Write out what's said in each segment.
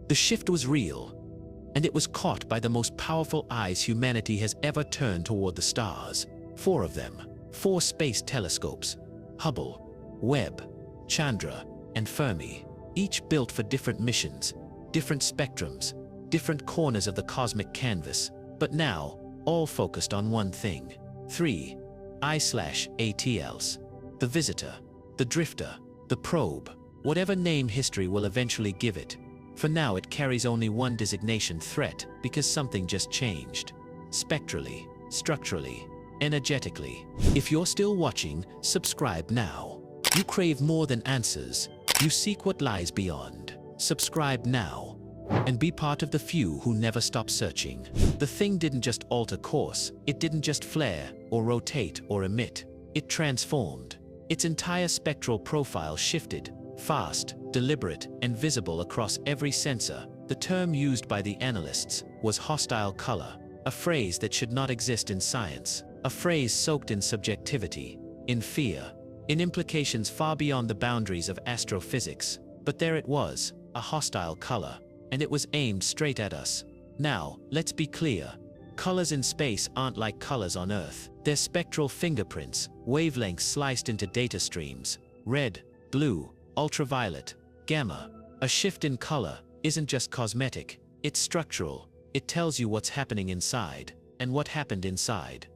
The shift was real, and it was caught by the most powerful eyes humanity has ever turned toward the stars. 4 of them, 4 space telescopes: Hubble, Webb, Chandra, and Fermi, each built for different missions, different spectrums, different corners of the cosmic canvas, but now, all focused on one thing. 3 I/ATLs. The visitor, the drifter, the probe, whatever name history will eventually give it. For now it carries only one designation: threat, because something just changed. Spectrally, structurally, energetically. If you're still watching, subscribe now. You crave more than answers. You seek what lies beyond. Subscribe now, and be part of the few who never stop searching. The thing didn't just alter course, it didn't just flare, or rotate, or emit. It transformed. Its entire spectral profile shifted, fast, deliberate, and visible across every sensor. The term used by the analysts was hostile color, a phrase that should not exist in science, a phrase soaked in subjectivity, in fear, in implications far beyond the boundaries of astrophysics. But there it was, a hostile color, and it was aimed straight at us. Now, let's be clear. Colors in space aren't like colors on Earth. They're spectral fingerprints, wavelengths sliced into data streams. Red, blue, ultraviolet, gamma. A shift in color isn't just cosmetic, it's structural. It tells you what's happening inside, and what happened inside.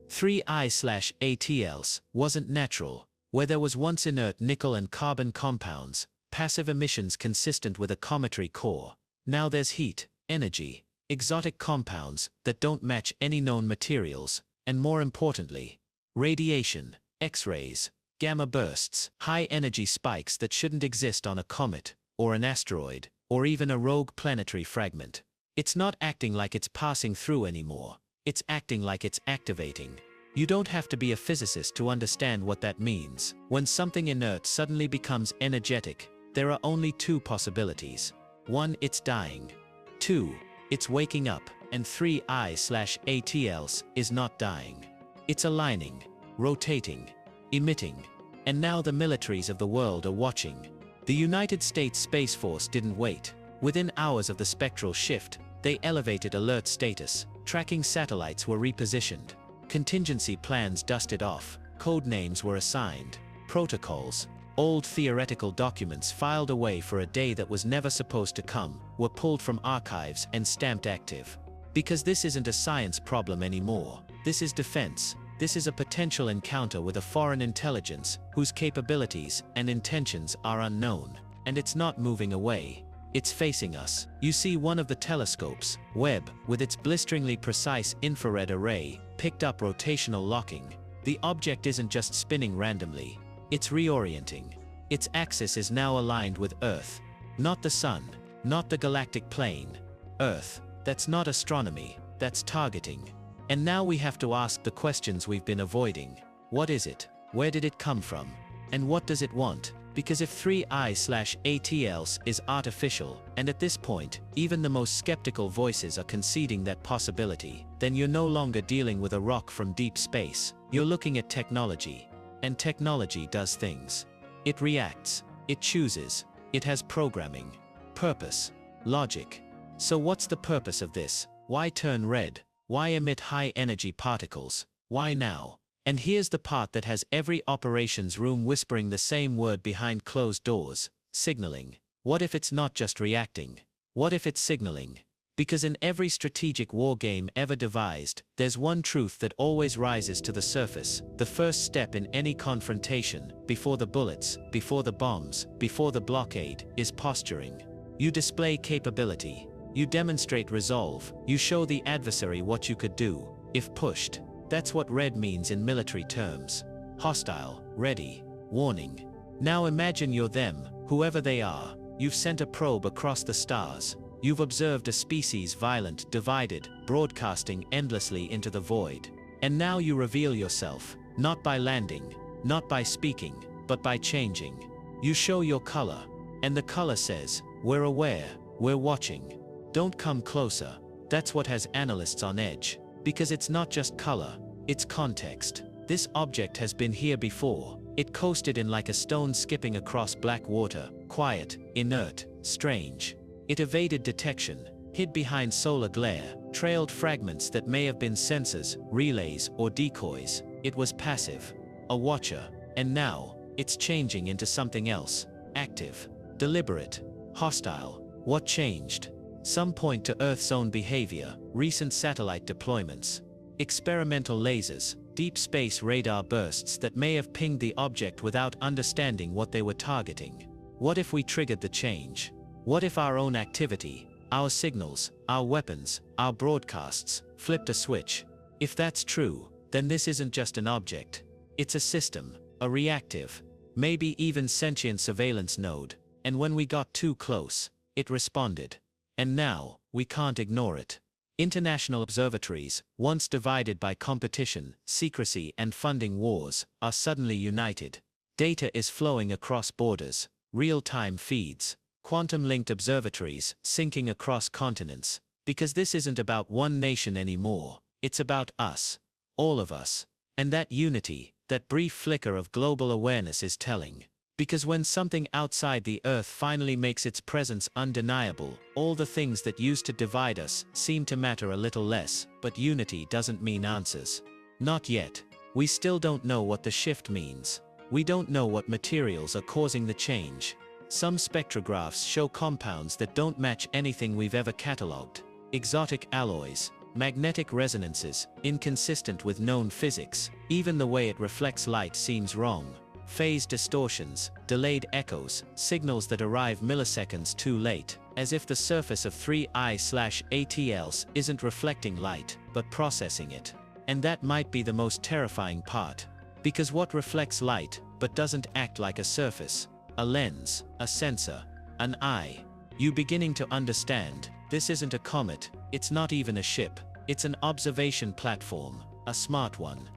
3 I/ATLs wasn't natural. Where there was once inert nickel and carbon compounds, passive emissions consistent with a cometary core, now there's heat, energy, exotic compounds that don't match any known materials, and more importantly, radiation, X-rays, gamma bursts, high-energy spikes that shouldn't exist on a comet, or an asteroid, or even a rogue planetary fragment. It's not acting like it's passing through anymore. It's acting like it's activating. You don't have to be a physicist to understand what that means. When something inert suddenly becomes energetic, there are only 2 possibilities. 1, it's dying. 2, it's waking up. And 3 I/ATLs is not dying. It's aligning, rotating, emitting. And now the militaries of the world are watching. The United States Space Force didn't wait. Within hours of the spectral shift, they elevated alert status. Tracking satellites were repositioned. Contingency plans dusted off. Code names were assigned. Protocols, old theoretical documents filed away for a day that was never supposed to come, were pulled from archives and stamped active. Because this isn't a science problem anymore. This is defense. This is a potential encounter with a foreign intelligence whose capabilities and intentions are unknown. And it's not moving away. It's facing us. You see, one of the telescopes, Webb, with its blisteringly precise infrared array, picked up rotational locking. The object isn't just spinning randomly. It's reorienting. Its axis is now aligned with Earth. Not the Sun. Not the galactic plane. Earth. That's not astronomy. That's targeting. And now we have to ask the questions we've been avoiding. What is it? Where did it come from? And what does it want? Because if 3 I/ATLs is artificial, and at this point, even the most skeptical voices are conceding that possibility, then you're no longer dealing with a rock from deep space. You're looking at technology. And technology does things. It reacts. It chooses. It has programming, purpose, logic. So what's the purpose of this? Why turn red? Why emit high-energy particles? Why now? And here's the part that has every operations room whispering the same word behind closed doors: signaling. What if it's not just reacting? What if it's signaling? Because in every strategic war game ever devised, there's one truth that always rises to the surface. The first step in any confrontation, before the bullets, before the bombs, before the blockade, is posturing. You display capability. You demonstrate resolve. You show the adversary what you could do, if pushed. That's what red means in military terms. Hostile, ready, warning. Now imagine you're them, whoever they are. You've sent a probe across the stars. You've observed a species violent, divided, broadcasting endlessly into the void. And now you reveal yourself, not by landing, not by speaking, but by changing. You show your color. And the color says, we're aware, we're watching. Don't come closer. That's what has analysts on edge. Because it's not just color, it's context. This object has been here before. It coasted in like a stone skipping across black water, quiet, inert, strange. It evaded detection, hid behind solar glare, trailed fragments that may have been sensors, relays, or decoys. It was passive, a watcher, and now, it's changing into something else, active, deliberate, hostile. What changed? Some point to Earth's own behavior, recent satellite deployments, experimental lasers, deep space radar bursts that may have pinged the object without understanding what they were targeting. What if we triggered the change? What if our own activity, our signals, our weapons, our broadcasts, flipped a switch? If that's true, then this isn't just an object. It's a system, a reactive, maybe even sentient surveillance node, and when we got too close, it responded. And now, we can't ignore it. International observatories, once divided by competition, secrecy, and funding wars, are suddenly united. Data is flowing across borders, real-time feeds, quantum-linked observatories syncing across continents. Because this isn't about one nation anymore, it's about us, all of us. And that unity, that brief flicker of global awareness is telling. Because when something outside the Earth finally makes its presence undeniable, all the things that used to divide us seem to matter a little less. But unity doesn't mean answers. Not yet. We still don't know what the shift means. We don't know what materials are causing the change. Some spectrographs show compounds that don't match anything we've ever catalogued. Exotic alloys, magnetic resonances, inconsistent with known physics. Even the way it reflects light seems wrong. Phase distortions, delayed echoes, signals that arrive milliseconds too late, as if the surface of 3I/ATLs isn't reflecting light, but processing it. And that might be the most terrifying part. Because what reflects light, but doesn't act like a surface, a lens, a sensor, an eye? You beginning to understand, this isn't a comet, it's not even a ship, it's an observation platform, a smart one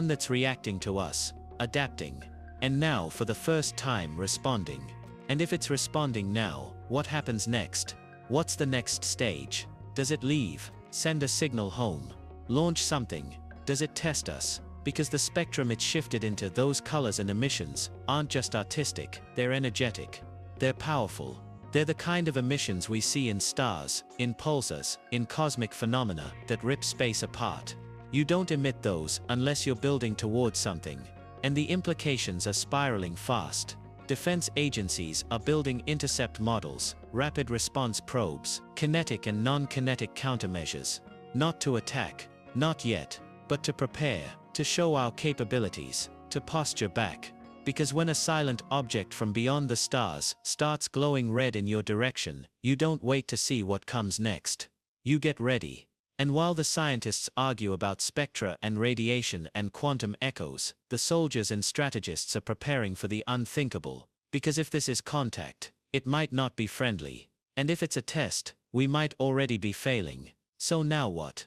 that's reacting to us, adapting. And now for the first time responding. And if it's responding now, what happens next? What's the next stage? Does it leave, send a signal home, launch something? Does it test us? Because the spectrum it shifted into, those colors and emissions, aren't just artistic, they're energetic. They're powerful. They're the kind of emissions we see in stars, in pulsars, in cosmic phenomena that rip space apart. You don't emit those unless you're building towards something. And the implications are spiraling fast. Defense agencies are building intercept models, rapid response probes, kinetic and non-kinetic countermeasures. Not to attack, not yet, but to prepare, to show our capabilities, to posture back. Because when a silent object from beyond the stars starts glowing red in your direction, you don't wait to see what comes next. You get ready. And while the scientists argue about spectra and radiation and quantum echoes, the soldiers and strategists are preparing for the unthinkable. Because if this is contact, it might not be friendly. And if it's a test, we might already be failing. So now what?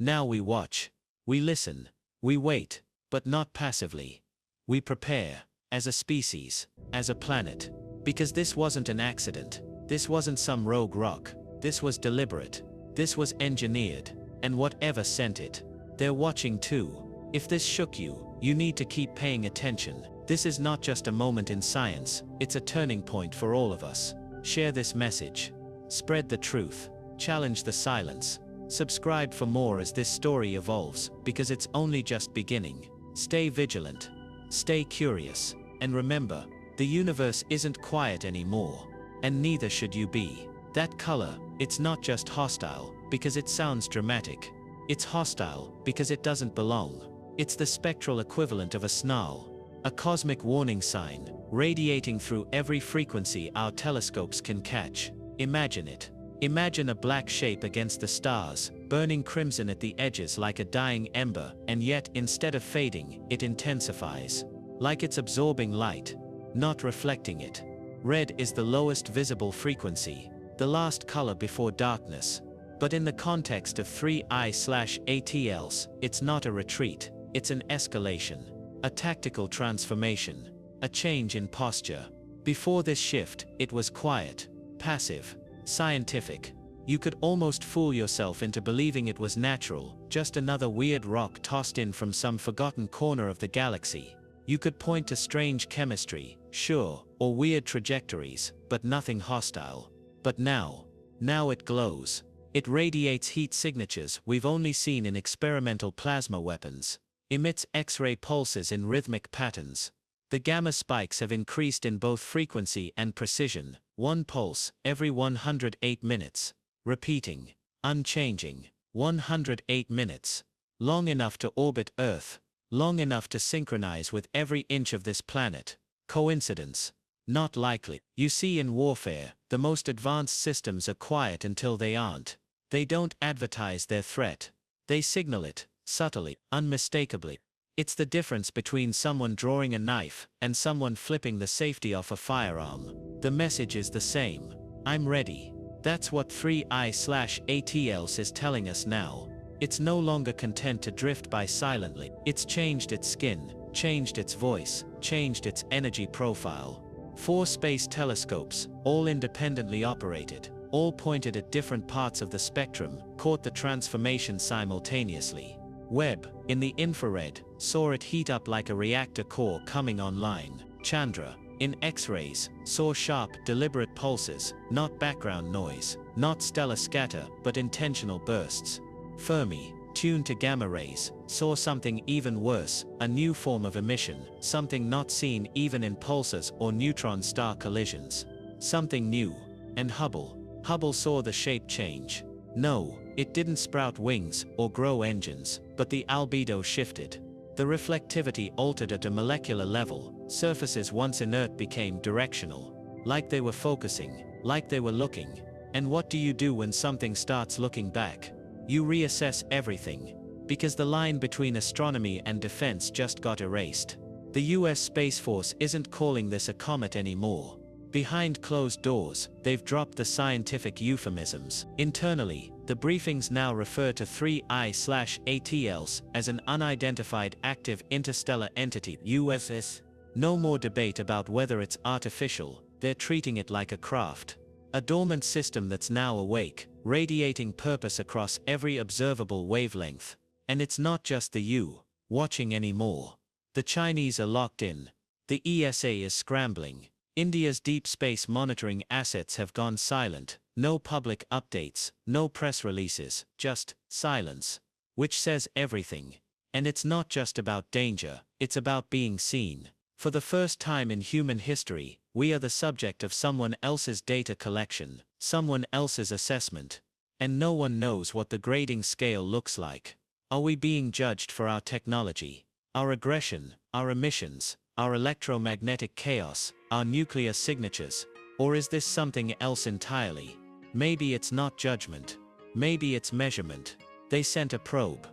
Now we watch. We listen. We wait, but not passively. We prepare, as a species, as a planet. Because this wasn't an accident. This wasn't some rogue rock. This was deliberate. This was engineered, and whatever sent it, they're watching too. If this shook you, you need to keep paying attention. This is not just a moment in science, it's a turning point for all of us. Share this message. Spread the truth. Challenge the silence. Subscribe for more as this story evolves, because it's only just beginning. Stay vigilant. Stay curious. And remember, the universe isn't quiet anymore. And neither should you be. That color, it's not just hostile, because it sounds dramatic. It's hostile, because it doesn't belong. It's the spectral equivalent of a snarl. A cosmic warning sign, radiating through every frequency our telescopes can catch. Imagine it. Imagine a black shape against the stars, burning crimson at the edges like a dying ember, and yet, instead of fading, it intensifies. Like it's absorbing light, not reflecting it. Red is the lowest visible frequency, the last color before darkness. But in the context of 3I/ATLs, it's not a retreat, it's an escalation, a tactical transformation, a change in posture. Before this shift, it was quiet, passive, scientific. You could almost fool yourself into believing it was natural, just another weird rock tossed in from some forgotten corner of the galaxy. You could point to strange chemistry, sure, or weird trajectories, but nothing hostile. But now, Now it glows. It radiates heat signatures we've only seen in experimental plasma weapons. Emits X-ray pulses in rhythmic patterns. The gamma spikes have increased in both frequency and precision, one pulse every 108 minutes. Repeating. Unchanging. 108 minutes. Long enough to orbit Earth. Long enough to synchronize with every inch of this planet. Coincidence? Not likely. You see, in warfare, the most advanced systems are quiet until they aren't. They don't advertise their threat. They signal it, subtly, unmistakably. It's the difference between someone drawing a knife and someone flipping the safety off a firearm. The message is the same. I'm ready. That's what 3I/ATLS is telling us now. It's no longer content to drift by silently. It's changed its skin, changed its voice, changed its energy profile. 4 space telescopes, all independently operated, all pointed at different parts of the spectrum, caught the transformation simultaneously. Webb, in the infrared, saw it heat up like a reactor core coming online. Chandra, in X-rays, saw sharp, deliberate pulses, not background noise, not stellar scatter, but intentional bursts. Fermi, tuned to gamma rays, saw something even worse, a new form of emission, something not seen even in pulsars or neutron star collisions. Something new. And Hubble saw the shape change. No, it didn't sprout wings or grow engines, but the albedo shifted. The reflectivity altered at a molecular level. Surfaces once inert became directional. Like they were focusing, like they were looking. And what do you do when something starts looking back? You reassess everything. Because the line between astronomy and defense just got erased. The US Space Force isn't calling this a comet anymore. Behind closed doors, they've dropped the scientific euphemisms. Internally, the briefings now refer to 3I/ATLS as an unidentified active interstellar entity, USS. No more debate about whether it's artificial, they're treating it like a craft. A dormant system that's now awake, radiating purpose across every observable wavelength. And it's not just the U watching anymore. The Chinese are locked in. The ESA is scrambling. India's deep space monitoring assets have gone silent. No public updates, no press releases, just silence. Which says everything. And it's not just about danger, it's about being seen. For the first time in human history, we are the subject of someone else's data collection, someone else's assessment. And no one knows what the grading scale looks like. Are we being judged for our technology, our aggression, our emissions, our electromagnetic chaos, our nuclear signatures? Or is this something else entirely? Maybe it's not judgment. Maybe it's measurement. They sent a probe,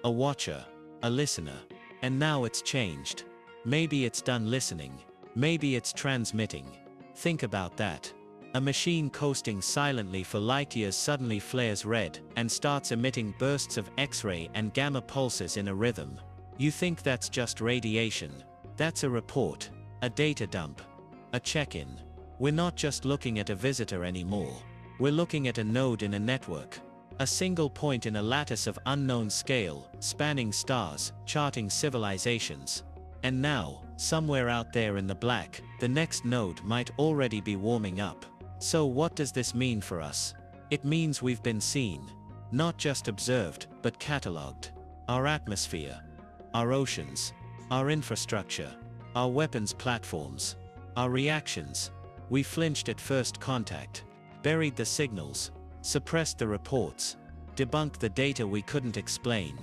a watcher, a listener. And now it's changed. Maybe it's done listening. Maybe it's transmitting. Think about that. A machine coasting silently for light years suddenly flares red and starts emitting bursts of X-ray and gamma pulses in a rhythm. You think that's just radiation? That's a report, a data dump, a check-in. We're not just looking at a visitor anymore. We're looking at a node in a network. A single point in a lattice of unknown scale, spanning stars, charting civilizations. And now, somewhere out there in the black, the next node might already be warming up. So what does this mean for us? It means we've been seen. Not just observed, but catalogued. Our atmosphere, our oceans, our infrastructure, our weapons platforms, our reactions. We flinched at first contact, buried the signals, suppressed the reports, debunked the data we couldn't explain.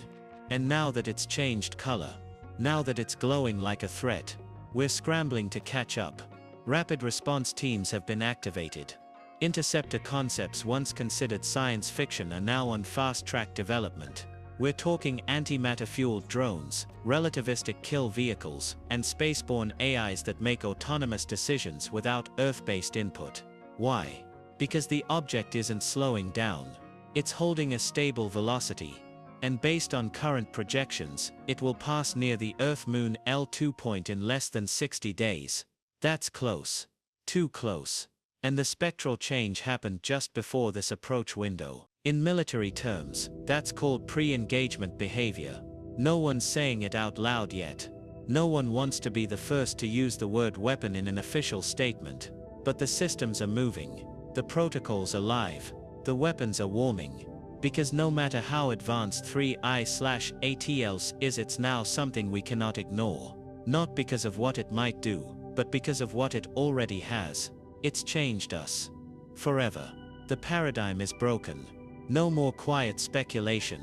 And now that it's changed color, now that it's glowing like a threat, we're scrambling to catch up. Rapid response teams have been activated. Interceptor concepts once considered science fiction are now on fast-track development. We're talking antimatter-fueled drones, relativistic kill vehicles, and spaceborne AIs that make autonomous decisions without Earth-based input. Why? Because the object isn't slowing down. It's holding a stable velocity. And based on current projections, it will pass near the Earth-Moon L2 point in less than 60 days. That's close. Too close. And the spectral change happened just before this approach window. In military terms, that's called pre-engagement behavior. No one's saying it out loud yet. No one wants to be the first to use the word weapon in an official statement. But the systems are moving. The protocols are live. The weapons are warming. Because no matter how advanced 3I/ATLs is, it's now something we cannot ignore. Not because of what it might do, but because of what it already has. It's changed us. Forever. The paradigm is broken. No more quiet speculation.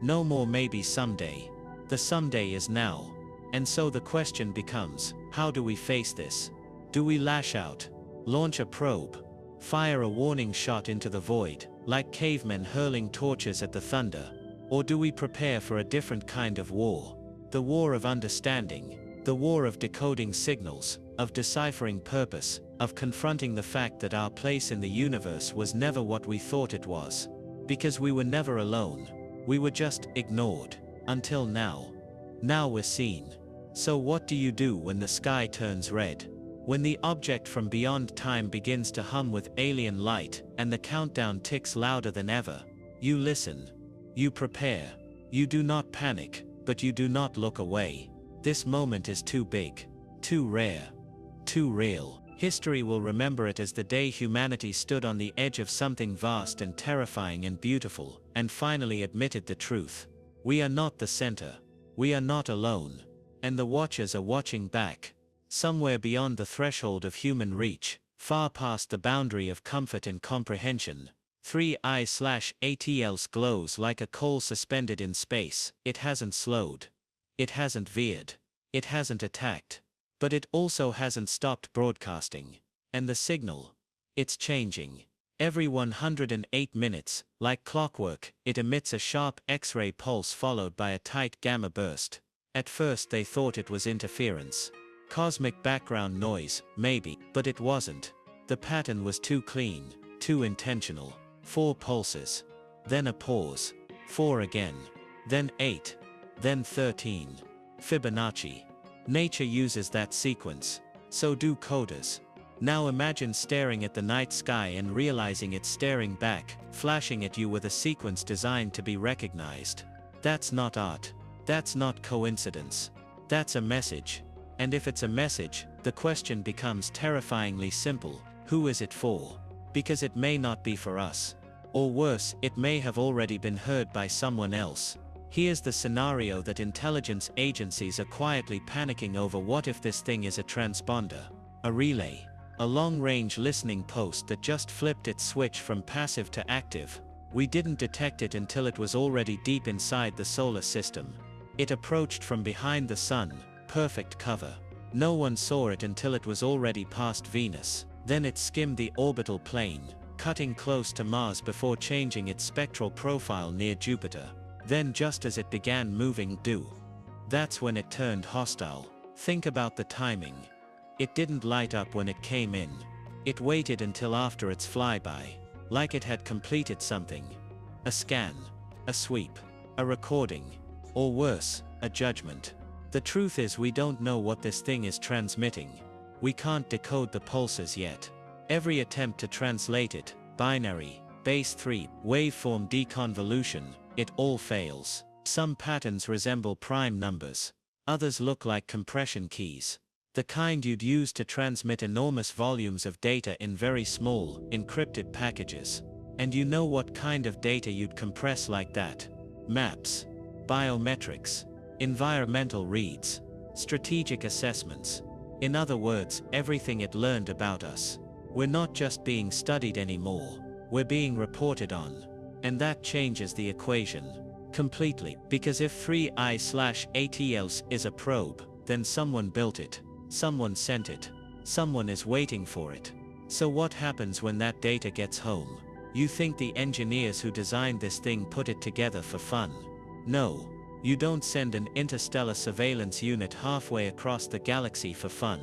No more maybe someday. The someday is now. And so the question becomes, how do we face this? Do we lash out? Launch a probe? Fire a warning shot into the void, like cavemen hurling torches at the thunder? Or do we prepare for a different kind of war? The war of understanding. The war of decoding signals, of deciphering purpose, of confronting the fact that our place in the universe was never what we thought it was. Because we were never alone. We were just ignored. Until now. Now we're seen. So what do you do when the sky turns red? When the object from beyond time begins to hum with alien light, and the countdown ticks louder than ever? You listen. You prepare. You do not panic, but you do not look away. This moment is too big. Too rare. Too real. History will remember it as the day humanity stood on the edge of something vast and terrifying and beautiful, and finally admitted the truth. We are not the center. We are not alone. And the watchers are watching back. Somewhere beyond the threshold of human reach, far past the boundary of comfort and comprehension, 3I/ATLs glows like a coal suspended in space. It hasn't slowed. It hasn't veered. It hasn't attacked. But it also hasn't stopped broadcasting. And the signal? It's changing. Every 108 minutes, like clockwork, it emits a sharp X-ray pulse followed by a tight gamma burst. At first they thought it was interference. Cosmic background noise, maybe, but it wasn't. The pattern was too clean, too intentional. 4 pulses. Then a pause. 4 again. Then 8. Then 13. Fibonacci. Nature uses that sequence. So do coders. Now imagine staring at the night sky and realizing it's staring back, flashing at you with a sequence designed to be recognized. That's not art. That's not coincidence. That's a message. And if it's a message, the question becomes terrifyingly simple. Who is it for? Because it may not be for us. Or worse, it may have already been heard by someone else. Here's the scenario that intelligence agencies are quietly panicking over. What if this thing is a transponder? A relay? A long-range listening post that just flipped its switch from passive to active? We didn't detect it until it was already deep inside the solar system. It approached from behind the sun, perfect cover. No one saw it until it was already past Venus. Then it skimmed the orbital plane, cutting close to Mars before changing its spectral profile near Jupiter. Then just as it began moving due, that's when it turned hostile. Think about the timing. It didn't light up when it came in. It waited until after its flyby, like it had completed something. A scan, a sweep, a recording, or worse, a judgment. The truth is we don't know what this thing is transmitting. We can't decode the pulses yet. Every attempt to translate it, binary, base 3, waveform deconvolution, it all fails. Some patterns resemble prime numbers. Others look like compression keys. The kind you'd use to transmit enormous volumes of data in very small, encrypted packages. And you know what kind of data you'd compress like that? Maps, biometrics, environmental reads, strategic assessments. In other words, everything it learned about us. We're not just being studied anymore. We're being reported on. And that changes the equation completely, because if 3I/ATLs is a probe, then someone built it, someone sent it, someone is waiting for it. So what happens when that data gets home? You think the engineers who designed this thing put it together for fun? No. You don't send an interstellar surveillance unit halfway across the galaxy for fun.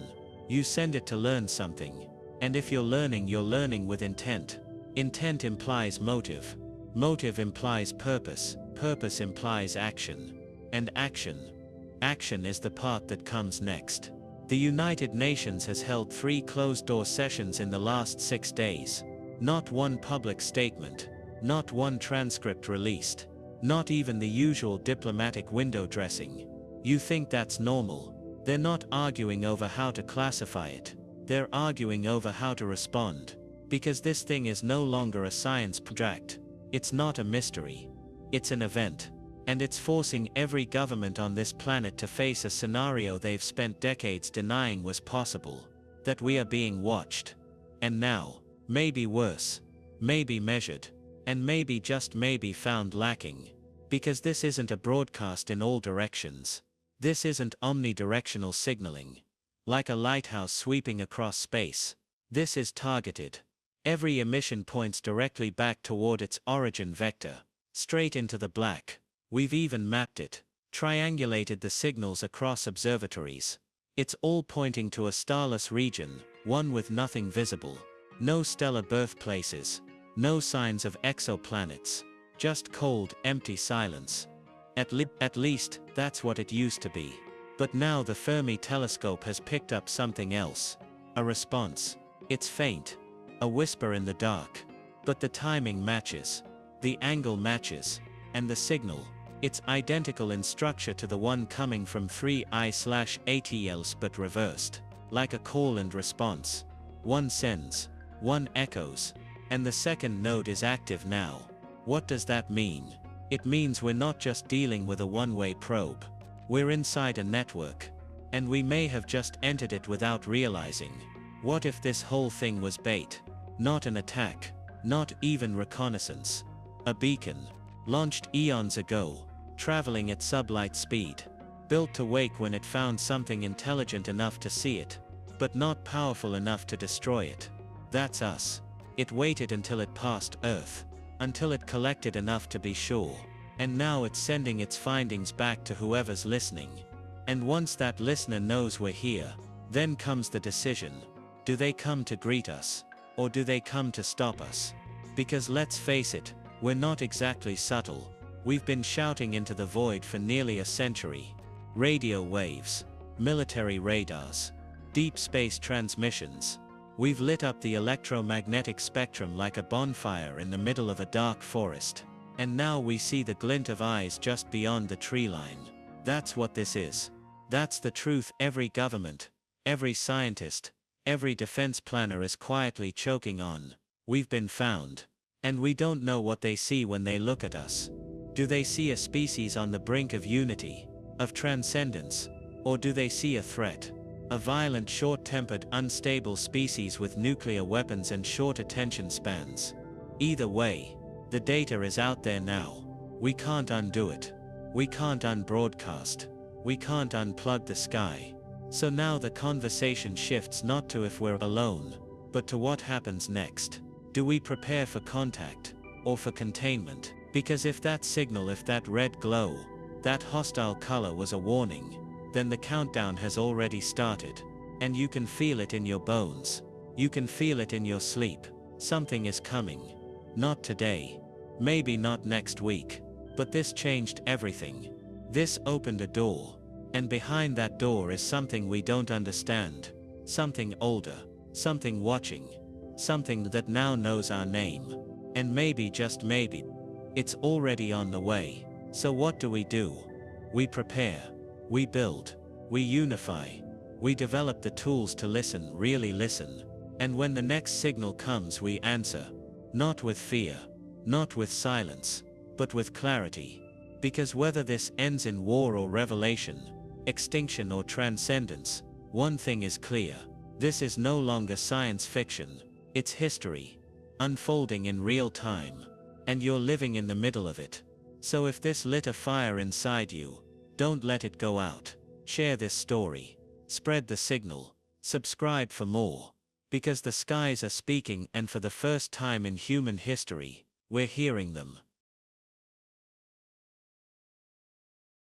You send it to learn something. And if you're learning with intent. Intent implies motive. Motive implies purpose. Purpose implies action. And action is the part that comes next. The United Nations has held 3 closed-door sessions in the last 6 days. Not one public statement. Not one transcript released. Not even the usual diplomatic window dressing. You think that's normal? They're not arguing over how to classify it. They're arguing over how to respond. Because this thing is no longer a science project. It's not a mystery. It's an event. And it's forcing every government on this planet to face a scenario they've spent decades denying was possible. That we are being watched. And now, maybe worse, maybe measured, and maybe just maybe found lacking. Because this isn't a broadcast in all directions. This isn't omnidirectional signaling. Like a lighthouse sweeping across space. This is targeted. Every emission points directly back toward its origin vector. Straight into the black. We've even mapped it. Triangulated the signals across observatories. It's all pointing to a starless region, one with nothing visible. No stellar birthplaces. No signs of exoplanets. Just cold, empty silence. At least, that's what it used to be. But now the Fermi telescope has picked up something else. A response. It's faint. A whisper in the dark. But the timing matches. The angle matches. And the signal. It's identical in structure to the one coming from 3I/ATLs but reversed. Like a call and response. One sends. One echoes. And the second node is active now. What does that mean? It means we're not just dealing with a one-way probe. We're inside a network. And we may have just entered it without realizing. What if this whole thing was bait? Not an attack. Not even reconnaissance. A beacon. Launched eons ago. Traveling at sublight speed. Built to wake when it found something intelligent enough to see it. But not powerful enough to destroy it. That's us. It waited until it passed Earth. Until it collected enough to be sure. And now it's sending its findings back to whoever's listening. And once that listener knows we're here, then comes the decision. Do they come to greet us? Or do they come to stop us? Because let's face it, we're not exactly subtle. We've been shouting into the void for nearly a century. Radio waves. Military radars. Deep space transmissions. We've lit up the electromagnetic spectrum like a bonfire in the middle of a dark forest. And now we see the glint of eyes just beyond the tree line. That's what this is. That's the truth every government, every scientist, every defense planner is quietly choking on. We've been found. And we don't know what they see when they look at us. Do they see a species on the brink of unity, of transcendence? Or do they see a threat? A violent, short-tempered, unstable species with nuclear weapons and short attention spans. Either way, the data is out there now. We can't undo it. We can't unbroadcast. We can't unplug the sky. So now the conversation shifts not to if we're alone, but to what happens next. Do we prepare for contact, or for containment? Because if that signal, if that red glow, that hostile color was a warning, then the countdown has already started. And you can feel it in your bones. You can feel it in your sleep. Something is coming. Not today. Maybe not next week. But this changed everything. This opened a door. And behind that door is something we don't understand. Something older. Something watching. Something that now knows our name. And maybe, just maybe, it's already on the way. So what do? We prepare. We build. We unify. We develop the tools to listen, really listen. And when the next signal comes, we answer. Not with fear. Not with silence. But with clarity. Because whether this ends in war or revelation, extinction or transcendence, one thing is clear. This is no longer science fiction. It's history. Unfolding in real time. And you're living in the middle of it. So if this lit a fire inside you, don't let it go out. Share this story. Spread the signal. Subscribe for more. Because the skies are speaking, and for the first time in human history, we're hearing them.